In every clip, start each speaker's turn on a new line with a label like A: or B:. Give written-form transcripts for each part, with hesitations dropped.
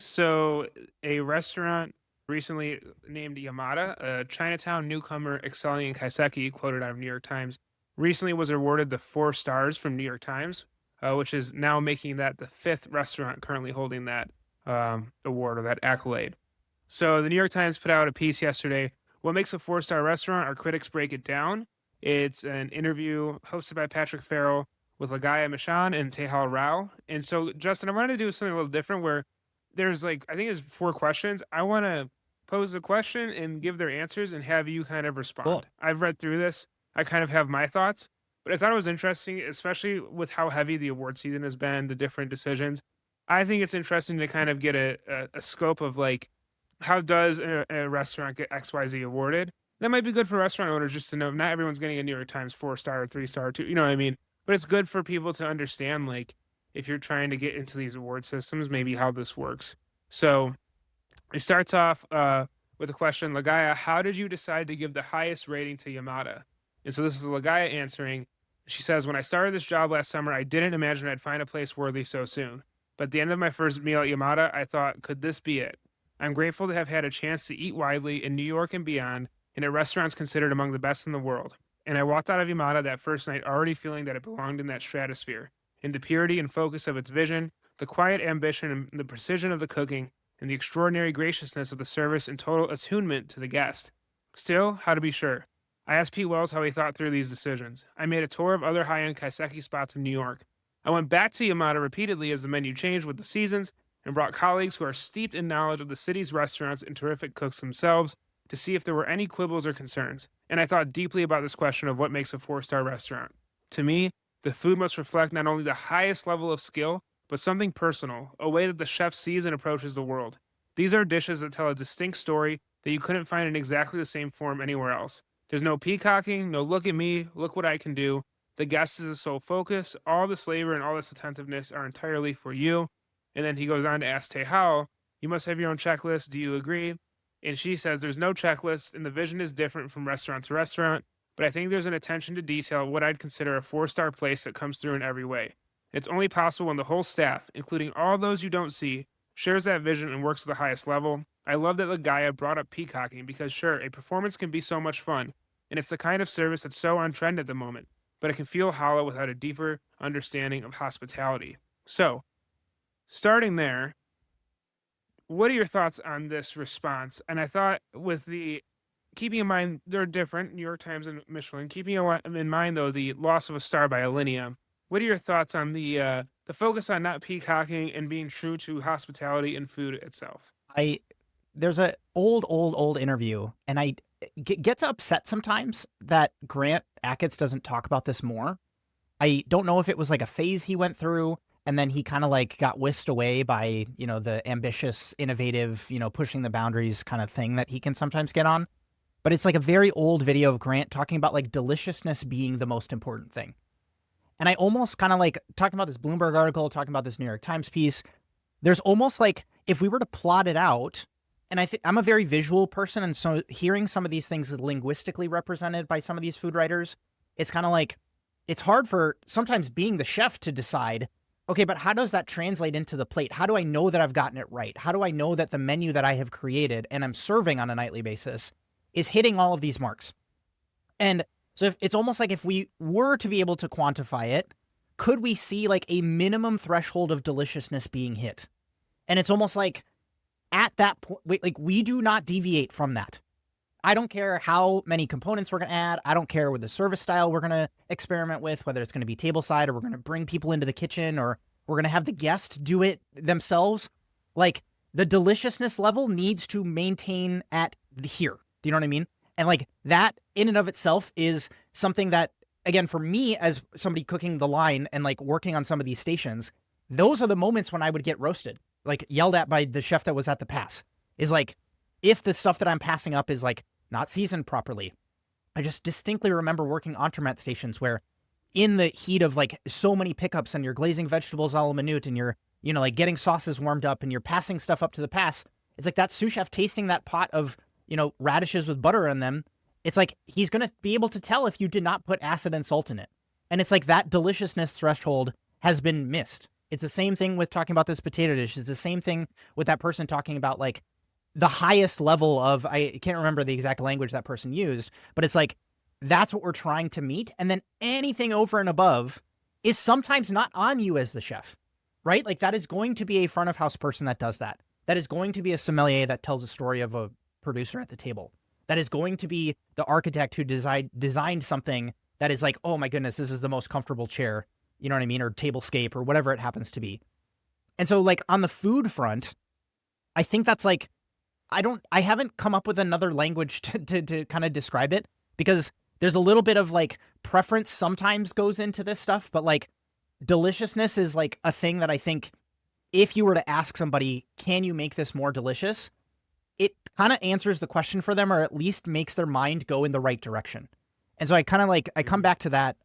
A: So, a restaurant recently named Yamada, a Chinatown newcomer excelling in kaiseki, quoted out of New York Times, recently was awarded the 4 stars from New York Times, which is now making that the fifth restaurant currently holding that award or that accolade. So, the New York Times put out a piece yesterday. What makes a 4 star restaurant? Our critics break it down. It's an interview hosted by Patrick Farrell with Lagaya Mishan and Tehal Rao. And so, Justin, I wanted to do something a little different where there's like I think there's 4 questions. I wanna pose the question and give their answers and have you kind of
B: Cool.
A: respond. I've read through this. I kind of have my thoughts, but I thought it was interesting, especially with how heavy the award season has been, the different decisions. I think it's interesting to kind of get a scope of like how does a restaurant get XYZ awarded? That might be good for restaurant owners just to know not everyone's getting a New York Times 4 star or 3 star, two, you know what I mean? But it's good for people to understand like if you're trying to get into these award systems, maybe how this works. So it starts off with a question, Lagaya, how did you decide to give the highest rating to Yamada? And so this is Lagaya answering. She says, when I started this job last summer, I didn't imagine I'd find a place worthy so soon. But at the end of my first meal at Yamada, I thought, could this be it? I'm grateful to have had a chance to eat widely in New York and beyond, and at restaurants considered among the best in the world. And I walked out of Yamada that first night already feeling that it belonged in that stratosphere, in the purity and focus of its vision, the quiet ambition and the precision of the cooking, and the extraordinary graciousness of the service and total attunement to the guest. Still, how to be sure? I asked Pete Wells how he thought through these decisions. I made a tour of other high end kaiseki spots in New York. I went back to Yamada repeatedly as the menu changed with the seasons and brought colleagues who are steeped in knowledge of the city's restaurants and terrific cooks themselves to see if there were any quibbles or concerns. And I thought deeply about this question of what makes a 4 star restaurant. To me, the food must reflect not only the highest level of skill, but something personal, a way that the chef sees and approaches the world. These are dishes that tell a distinct story that you couldn't find in exactly the same form anywhere else. There's no peacocking, no look at me, look what I can do. The guest is the sole focus. All this labor and all this attentiveness are entirely for you. And then he goes on to ask Tehao, you must have your own checklist. Do you agree? And she says there's no checklist and the vision is different from restaurant to restaurant, but I think there's an attention to detail, what I'd consider a 4 star place that comes through in every way. It's only possible when the whole staff, including all those you don't see, shares that vision and works at the highest level. I love that Lagaya brought up peacocking because, sure, a performance can be so much fun, and it's the kind of service that's so on trend at the moment, but it can feel hollow without a deeper understanding of hospitality. So, starting there, what are your thoughts on this response? And I thought with the keeping in mind they're different, New York Times and Michelin, keeping in mind though the loss of a star by Alinea, what are your thoughts on the focus on not peacocking and being true to hospitality and food itself?
B: I There's a old interview, and I get upset sometimes that Grant Achatz doesn't talk about this more. I don't know if it was like a phase he went through, and then he kind of like got whisked away by, the ambitious, innovative, pushing the boundaries kind of thing that he can sometimes get on. But it's like a very old video of Grant talking about like deliciousness being the most important thing. And I almost kind of like talking about this Bloomberg article, talking about this New York Times piece. There's almost like if we were to plot it out, and I'm a very visual person, and so hearing some of these things linguistically represented by some of these food writers, it's kind of like it's hard for sometimes being the chef to decide, okay, but how does that translate into the plate? How do I know that I've gotten it right? How do I know that the menu that I have created and I'm serving on a nightly basis is hitting all of these marks? And so it's almost like if we were to be able to quantify it, could we see like a minimum threshold of deliciousness being hit? And it's almost like at that point, like we do not deviate from that. I don't care how many components we're going to add. I don't care with the service style we're going to experiment with, whether it's going to be tableside or we're going to bring people into the kitchen or we're going to have the guest do it themselves. Like the deliciousness level needs to maintain at here. Do you know what I mean? And like that in and of itself is something that, again, for me as somebody cooking the line and like working on some of these stations, those are the moments when I would get roasted, like yelled at by the chef that was at the pass. Is like, if the stuff that I'm passing up is like not seasoned properly. I just distinctly remember working entremet stations where in the heat of like so many pickups and you're glazing vegetables a la minute and you're, like getting sauces warmed up and you're passing stuff up to the pass. It's like that sous chef tasting that pot of, radishes with butter in them. It's like he's going to be able to tell if you did not put acid and salt in it. And it's like that deliciousness threshold has been missed. It's the same thing with talking about this potato dish. It's the same thing with that person talking about like the highest level of, I can't remember the exact language that person used, but it's like that's what we're trying to meet. And then anything over and above is sometimes not on you as the chef, right? Like that is going to be a front of house person that does that. That is going to be a sommelier that tells a story of a producer at the table. That is going to be the architect who designed something that is like, oh my goodness, this is the most comfortable chair, you know what I mean, or tablescape or whatever it happens to be. And so like on the food front, I think that's like I haven't come up with another language to kind of describe it, because there's a little bit of like preference sometimes goes into this stuff, but like deliciousness is like a thing that I think if you were to ask somebody, can you make this more delicious? It kind of answers the question for them, or at least makes their mind go in the right direction. And so I kind of like, I come
A: Mhm.
B: back to that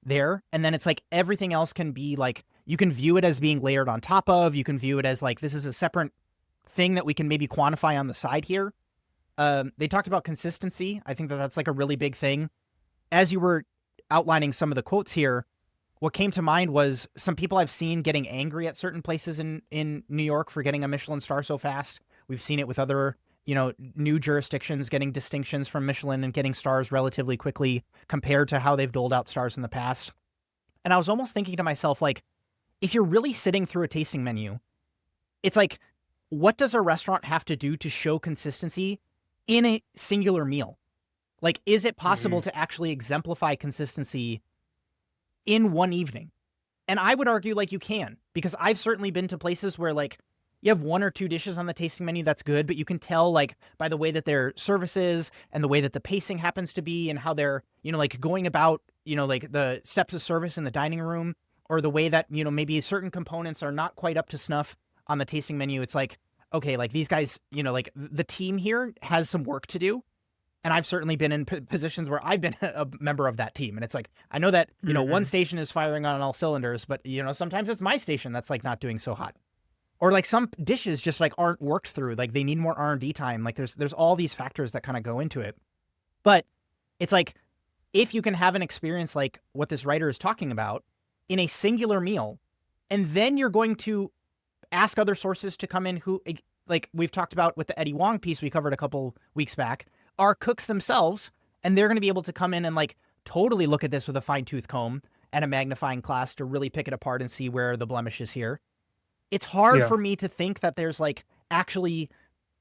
B: there. And then it's like everything else can be like, you can view it as being layered on top of, you can view it as like, this is a separate thing that we can maybe quantify on the side here. They talked about consistency. I think that that's like a really big thing. As you were outlining some of the quotes here, what came to mind was some people I've seen getting angry at certain places in New York for getting a Michelin star so fast. We've seen it with other, you know, new jurisdictions getting distinctions from Michelin and getting stars relatively quickly compared to how they've doled out stars in the past. And I was almost thinking to myself, like, if you're really sitting through a tasting menu, it's like, what does a restaurant have to do to show consistency in a singular meal? Like, is it possible
A: Mhm.
B: to actually exemplify consistency in one evening? And I would argue like you can, because I've certainly been to places where like you have one or two dishes on the tasting menu that's good, but you can tell like by the way that their service is and the way that the pacing happens to be and how they're, you know, like going about, you know, like the steps of service in the dining room, or the way that, you know, maybe certain components are not quite up to snuff on the tasting menu. It's like, okay, like these guys, you know, like the team here has some work to do. And I've certainly been in positions where I've been a member of that team. And it's like, I know that, you know, one
A: Mhm.
B: station is firing on all cylinders, but, you know, sometimes it's my station that's like not doing so hot. Or like some dishes just like aren't worked through. Like they need more R&D time. Like there's all these factors that kind of go into it. But it's like, if you can have an experience like what this writer is talking about in a singular meal, and then you're going to ask other sources to come in who, like we've talked about with the Eddie Wong piece we covered a couple weeks back, are cooks themselves, and they're going to be able to come in and like totally look at this with a fine tooth comb and a magnifying glass to really pick it apart and see where the blemish is here. It's hard
A: Yeah.
B: for me to think that there's like actually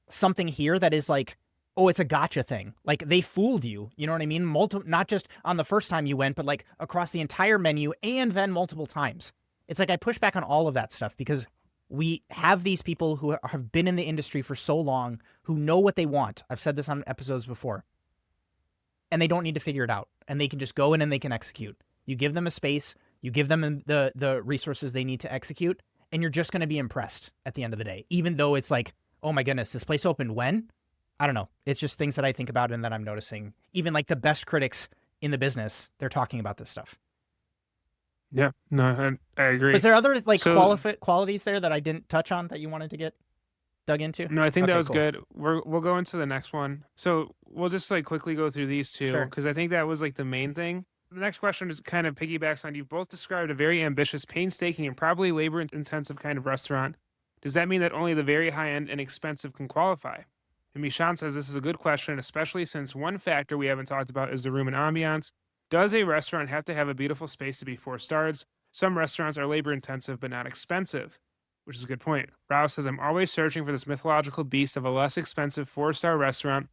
B: something here that is like, oh, it's a gotcha thing. Like they fooled you. You know what I mean? Not just on the first time you went, but like across the entire menu and then multiple times. It's like I push back on all of that stuff because we have these people who have been in the industry for so long who know what they want. I've said this on episodes before, and they don't need to figure it out. And they can just go in and they can execute. You give them a space, you give them the resources they need to execute, and you're just going to be impressed at the end of the day. Even though it's like, oh my goodness, this place opened when? I don't know. It's just things that I think about and that I'm noticing. Even like the best critics in the business, they're talking about this stuff.
A: Yeah. No, I
B: Was
A: agree.
B: there other like
A: So
B: qualities there that I didn't touch on that you wanted to get dug into?
A: no, I think that
B: Okay,
A: was
B: cool.
A: good. We'll go into the next one. So we'll just like quickly go through these two
B: Sure.
A: because I think that was like the main thing. The next question is kind of piggybacks on you both described a very ambitious, painstaking, and probably labor intensive kind of restaurant. Does that mean that only the very high end and expensive can qualify? And Mishan says this is a good question, especially since one factor we haven't talked about is the room and ambiance. Does a restaurant have to have a beautiful space to be 4 stars? Some restaurants are labor intensive but not expensive, which is a good point. Rouse says, I'm always searching for this mythological beast of a less expensive 4 star restaurant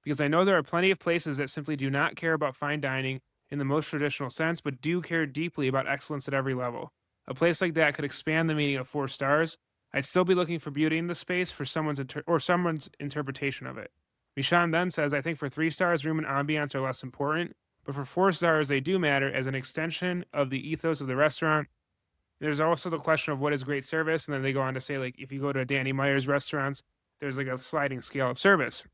A: because I know there are plenty of places that simply do not care about fine dining in the most traditional sense, but do care deeply about excellence at every level. A place like that could expand the meaning of 4 stars. I'd still be looking for beauty in the space for someone's interpretation of it. Mishan then says, I think for 3 stars, room and ambiance are less important, but for 4 stars, they do matter as an extension of the ethos of the restaurant. There's also the question of what is great service, and then they go on to say, like, if you go to Danny Meyer's restaurants, there's like a sliding scale of service.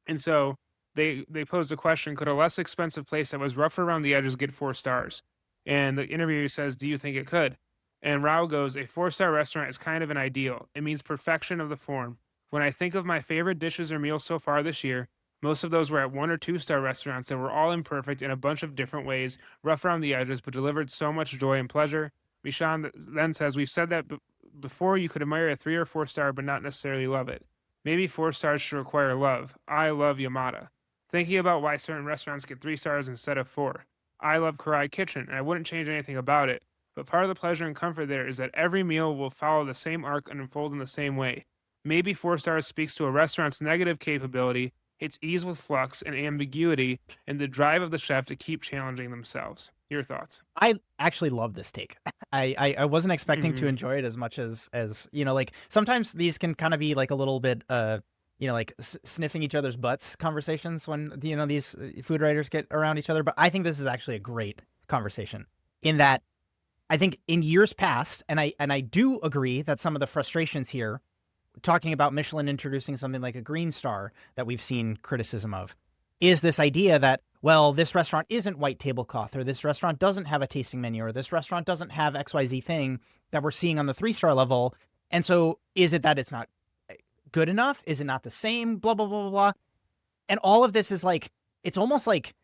A: And so they posed the question: could a less expensive place that was rougher around the edges get 4 stars? And the interviewer says, "Do you think it could?" And Rao goes, "A 4 star restaurant is kind of an ideal. It means perfection of the form. When I think of my favorite dishes or meals so far this year, most of those were at 1 or 2 star restaurants that were all imperfect in a bunch of different ways, rough around the edges, but delivered so much joy and pleasure." Michon then says, "We've said that before. You could admire a 3 or 4 star, but not necessarily love it. Maybe 4 stars should require love. I love Yamada. Thinking about why certain restaurants get 3 stars instead of four. I love Karai Kitchen, and I wouldn't change anything about it. But part of the pleasure and comfort there is that every meal will follow the same arc and unfold in the same way. Maybe 4 stars speaks to a restaurant's negative capability, its ease with flux and ambiguity, and the drive of the chef to keep challenging themselves." Your thoughts?
B: I actually love this take. I wasn't expecting to
A: Mhm.
B: enjoy it as much as like sometimes these can kind of be like a little bit like sniffing each other's butts conversations when these food writers get around each other. But I think this is actually a great conversation in that I think in years past, and I do agree that some of the frustrations here, talking about Michelin introducing something like a green star that we've seen criticism of, is this idea that, well, this restaurant isn't white tablecloth, or this restaurant doesn't have a tasting menu, or this restaurant doesn't have XYZ thing that we're seeing on the 3 star level. And so is it that it's not good enough? Is it not the same? Blah, blah, blah, blah, blah. And all of this is like, it's almost like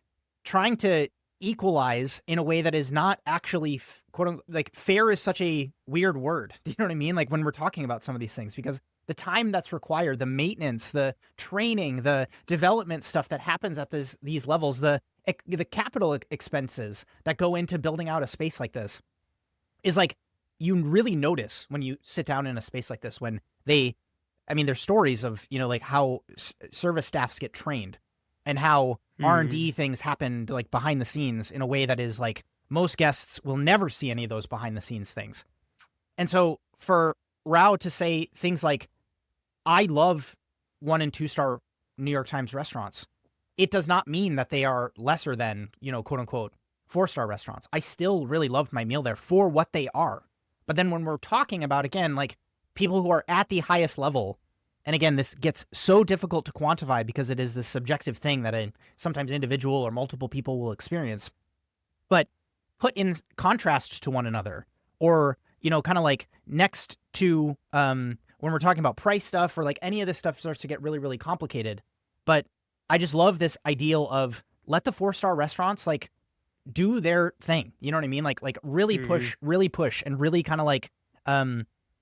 B: trying to equalize in a way that is not actually quote unquote, like fair is such a weird word. You know what I mean? Like when we're talking about some of these things, because the time that's required, the maintenance, the training, the development stuff that happens at these levels, the capital expenses that go into building out a space like this is like, you really notice when you sit down in a space like this when there's stories of, like how service staffs get trained and how R&D
A: Mhm.
B: things happen like behind the scenes in a way that is like most guests will never see any of those behind the scenes things. And so for Rao to say things like, I love 1 and 2 star New York Times restaurants, it does not mean that they are lesser than, quote unquote, 4 star restaurants. I still really loved my meal there for what they are. But then when we're talking about, again, like people who are at the highest level, and again, this gets so difficult to quantify because it is this subjective thing that a sometimes individual or multiple people will experience, but put in contrast to one another, or kind of like next to when we're talking about price stuff, or like any of this stuff starts to get really, really complicated. But I just love this ideal of let the 4 star restaurants like do their thing. You know what I mean? Like really
A: Mhm.
B: push, and really kind of like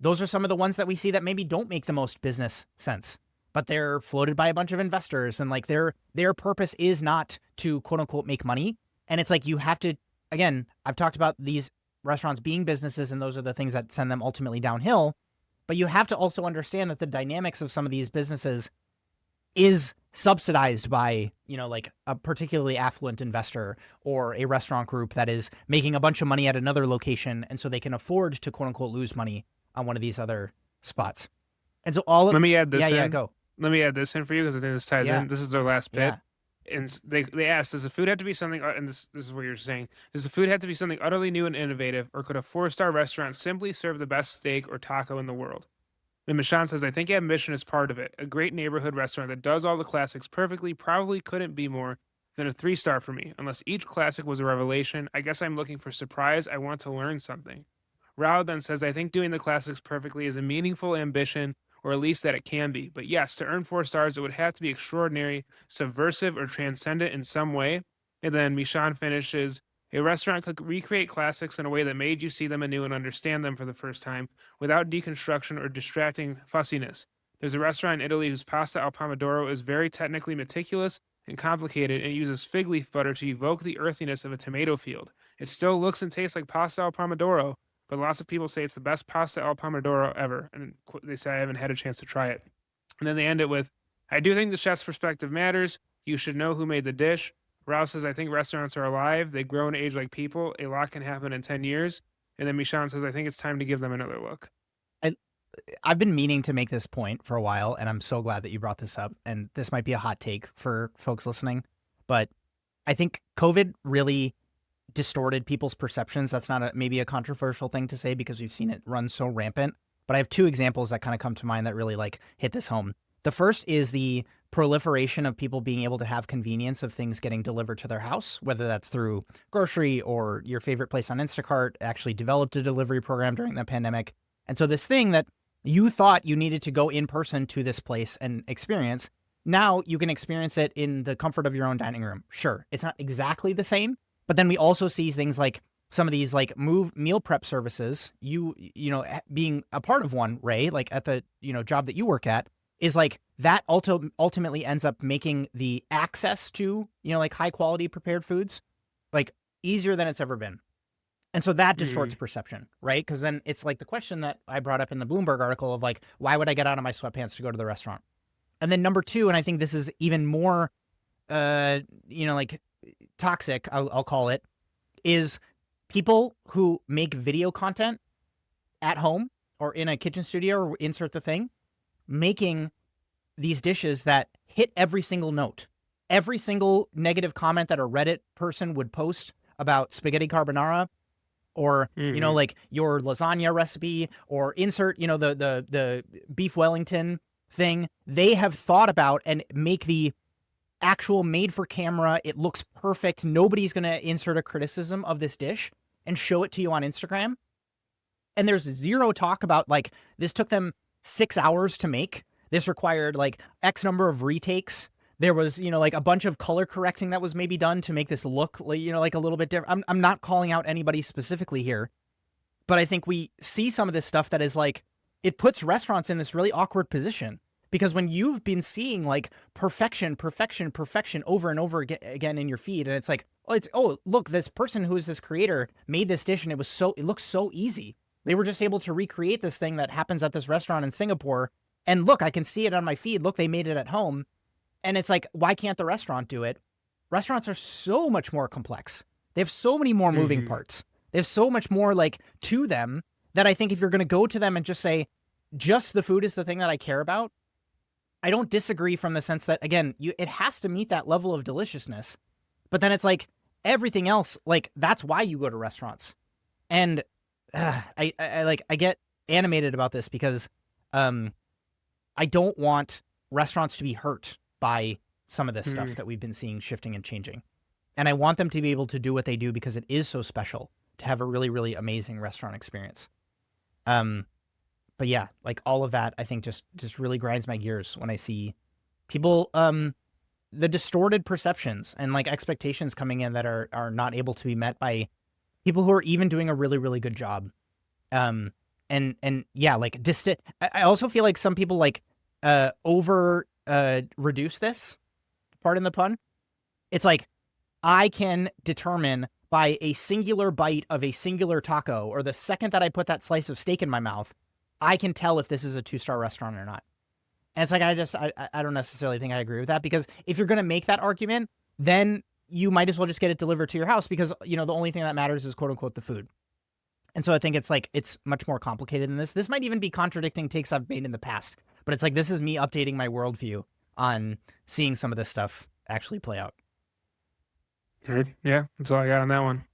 B: those are some of the ones that we see that maybe don't make the most business sense, but they're floated by a bunch of investors, and like their purpose is not to quote unquote make money. And it's like you have to, again, I've talked about these restaurants being businesses, and those are the things that send them ultimately downhill. But you have to also understand that the dynamics of some of these businesses is subsidized by, like a particularly affluent investor or a restaurant group that is making a bunch of money at another location. And so they can afford to quote unquote lose money on one of these other spots. And so all of,
A: Let me add
B: yeah,
A: this
B: yeah,
A: in.
B: go.
A: Let me add this in for you because I think this ties
B: Yeah,
A: in. This is their last bit.
B: yeah.
A: And they asked, does the food have to be something, and this is what you're saying, does the food have to be something utterly new and innovative, or could a 4 star restaurant simply serve the best steak or taco in the world? And Michon says, I think ambition is part of it. A great neighborhood restaurant that does all the classics perfectly probably couldn't be more than a 3 star for me. Unless each classic was a revelation, I guess I'm looking for surprise. I want to learn something. Rao then says, I think doing the classics perfectly is a meaningful ambition, or at least that it can be. But yes, to earn 4 stars, it would have to be extraordinary, subversive, or transcendent in some way. And then Michon finishes, a restaurant could recreate classics in a way that made you see them anew and understand them for the first time without deconstruction or distracting fussiness. There's a restaurant in Italy whose pasta al pomodoro is very technically meticulous and complicated and uses fig leaf butter to evoke the earthiness of a tomato field. It still looks and tastes like pasta al pomodoro, but lots of people say it's the best pasta al pomodoro ever. And they say I haven't had a chance to try it. And then they end it with, I do think the chef's perspective matters. You should know who made the dish. Rouse says, I think restaurants are alive. They grow and age like people. A lot can happen in 10 years. And then Michon says, I think it's time to give them another look.
B: I, I've been meaning to make this point for a while, and I'm so glad that you brought this up. And this might be a hot take for folks listening, but I think COVID really distorted people's perceptions. That's not maybe a controversial thing to say because we've seen it run so rampant. But I have two examples that kind of come to mind that really like hit this home. The first is the proliferation of people being able to have convenience of things getting delivered to their house, whether that's through grocery or your favorite place on Instacart actually developed a delivery program during the pandemic. And so this thing that you thought you needed to go in person to this place and experience, now you can experience it in the comfort of your own dining room. Sure, it's not exactly the same, but then we also see things like some of these like meal prep services, being a part of one, Ray, like at the job that you work at, is like that ultimately ends up making the access to like high quality prepared foods like easier than it's ever been. And so that distorts
A: Mhm.
B: perception, right? Because then it's like the question that I brought up in the Bloomberg article of like, why would I get out of my sweatpants to go to the restaurant? And then number two, and I think this is even more, like toxic, I'll call it, is people who make video content at home or in a kitchen studio or insert the thing, making these dishes that hit every single note. Every single negative comment that a Reddit person would post about spaghetti carbonara or
A: Mhm.
B: like your lasagna recipe or insert the beef Wellington thing, they have thought about and make the actual made for camera, it looks perfect, nobody's going to insert a criticism of this dish and show it to you on Instagram. And there's zero talk about like this took them 6 hours to make, this required like X number of retakes, there was like a bunch of color correcting that was maybe done to make this look like like a little bit different. I'm not calling out anybody specifically here, but I think we see some of this stuff that is like, it puts restaurants in this really awkward position because when you've been seeing like perfection, perfection, perfection over and over again in your feed, and it's like, oh, look, this person who is this creator made this dish and it looks so easy. They were just able to recreate this thing that happens at this restaurant in Singapore. And look, I can see it on my feed. Look, they made it at home. And it's like, why can't the restaurant do it? Restaurants are so much more complex. They have so many more moving
A: Mhm.
B: parts. They have so much more like to them that I think if you're going to go to them and just say, just the food is the thing that I care about, I don't disagree from the sense that, again, it has to meet that level of deliciousness. But then it's like everything else, like that's why you go to restaurants. And I get animated about this because I don't want restaurants to be hurt by some of this stuff
A: Mhm.
B: that we've been seeing shifting and changing. And I want them to be able to do what they do because it is so special to have a really, really amazing restaurant experience. Um, but yeah, like all of that, I think just really grinds my gears when I see people, the distorted perceptions and like expectations coming in that are not able to be met by people who are even doing a really, really good job. Um, and yeah, like I also feel like some people like over reduce this, pardon the pun. It's like I can determine by a singular bite of a singular taco, or the second that I put that slice of steak in my mouth, I can tell if this is a 2-star restaurant or not. And it's like I don't necessarily think I agree with that because if you're gonna make that argument, then you might as well just get it delivered to your house because the only thing that matters is quote unquote the food. And so I think it's like it's much more complicated than this. This might even be contradicting takes I've made in the past, but it's like this is me updating my worldview on seeing some of this stuff actually play out.
A: Okay. Yeah, that's all I got on that one.